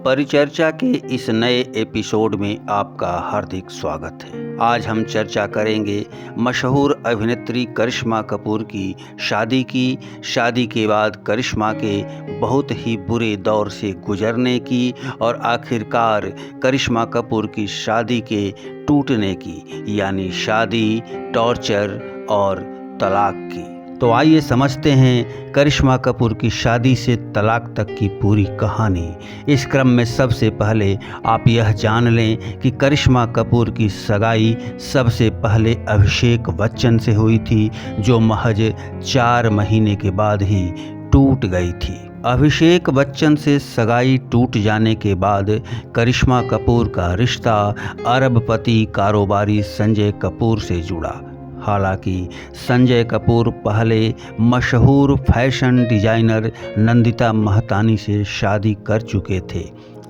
परिचर्चा के इस नए एपिसोड में आपका हार्दिक स्वागत है। आज हम चर्चा करेंगे मशहूर अभिनेत्री करिश्मा कपूर की शादी के बाद करिश्मा के बहुत ही बुरे दौर से गुजरने की और आखिरकार करिश्मा कपूर की शादी के टूटने की, यानी शादी, टॉर्चर और तलाक की। तो आइए समझते हैं करिश्मा कपूर की शादी से तलाक तक की पूरी कहानी। इस क्रम में सबसे पहले आप यह जान लें कि करिश्मा कपूर की सगाई सबसे पहले अभिषेक बच्चन से हुई थी, जो महज 4 महीने के बाद ही टूट गई थी। अभिषेक बच्चन से सगाई टूट जाने के बाद करिश्मा कपूर का रिश्ता अरबपति कारोबारी संजय कपूर से जुड़ा। हालांकि संजय कपूर पहले मशहूर फैशन डिजाइनर नंदिता महतानी से शादी कर चुके थे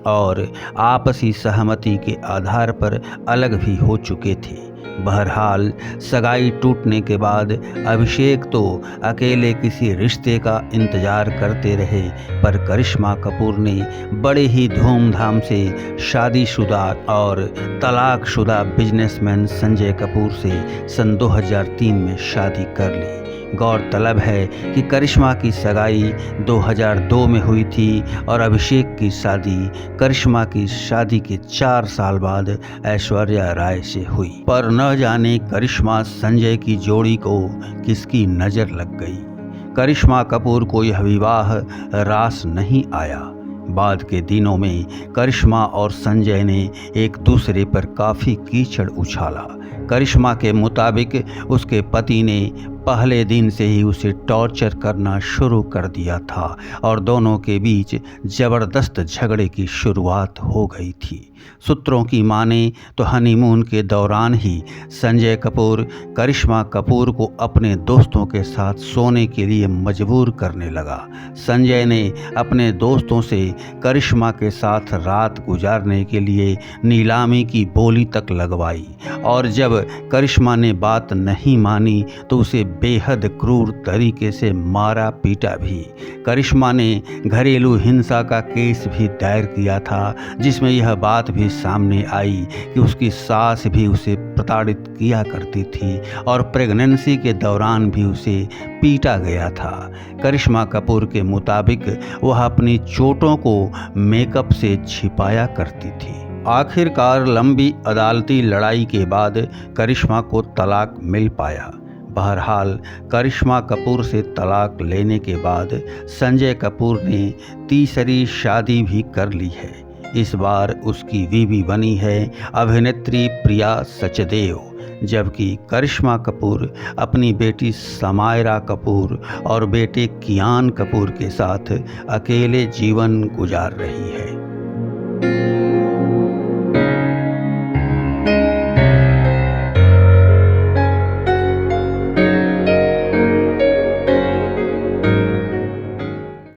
और आपसी सहमति के आधार पर अलग भी हो चुके थे। बहरहाल सगाई टूटने के बाद अभिषेक तो अकेले किसी रिश्ते का इंतजार करते रहे, पर करिश्मा कपूर ने बड़े ही धूमधाम से शादीशुदा और तलाकशुदा बिजनेसमैन संजय कपूर से सन 2003 में शादी कर ली। गौरतलब है कि करिश्मा की सगाई 2002 में हुई थी और अभिषेक की शादी करिश्मा की शादी के 4 साल बाद ऐश्वर्या राय से हुई। पर न जाने करिश्मा संजय की जोड़ी को किसकी नज़र लग गई। करिश्मा कपूर को यह विवाह रास नहीं आया। बाद के दिनों में करिश्मा और संजय ने एक दूसरे पर काफ़ी कीचड़ उछाला। करिश्मा के मुताबिक उसके पति ने पहले दिन से ही उसे टॉर्चर करना शुरू कर दिया था और दोनों के बीच ज़बरदस्त झगड़े की शुरुआत हो गई थी। सूत्रों की माने तो हनीमून के दौरान ही संजय कपूर करिश्मा कपूर को अपने दोस्तों के साथ सोने के लिए मजबूर करने लगा। संजय ने अपने दोस्तों से करिश्मा के साथ रात गुजारने के लिए नीलामी की बोली तक लगवाई और जब करिश्मा ने बात नहीं मानी तो उसे बेहद क्रूर तरीके से मारा पीटा भी। करिश्मा ने घरेलू हिंसा का केस भी दायर किया था, जिसमें यह बात भी सामने आई कि उसकी सास भी उसे प्रताड़ित किया करती थी और प्रेगनेंसी के दौरान भी उसे पीटा गया था। करिश्मा कपूर के मुताबिक वह अपनी चोटों को मेकअप से छिपाया करती थी। आखिरकार लंबी अदालती लड़ाई के बाद करिश्मा को तलाक मिल पाया। बहरहाल करिश्मा कपूर से तलाक लेने के बाद संजय कपूर ने तीसरी शादी भी कर ली है। इस बार उसकी बीवी बनी है अभिनेत्री प्रिया सचदेव, जबकि करिश्मा कपूर अपनी बेटी समायरा कपूर और बेटे कियान कपूर के साथ अकेले जीवन गुजार रही है।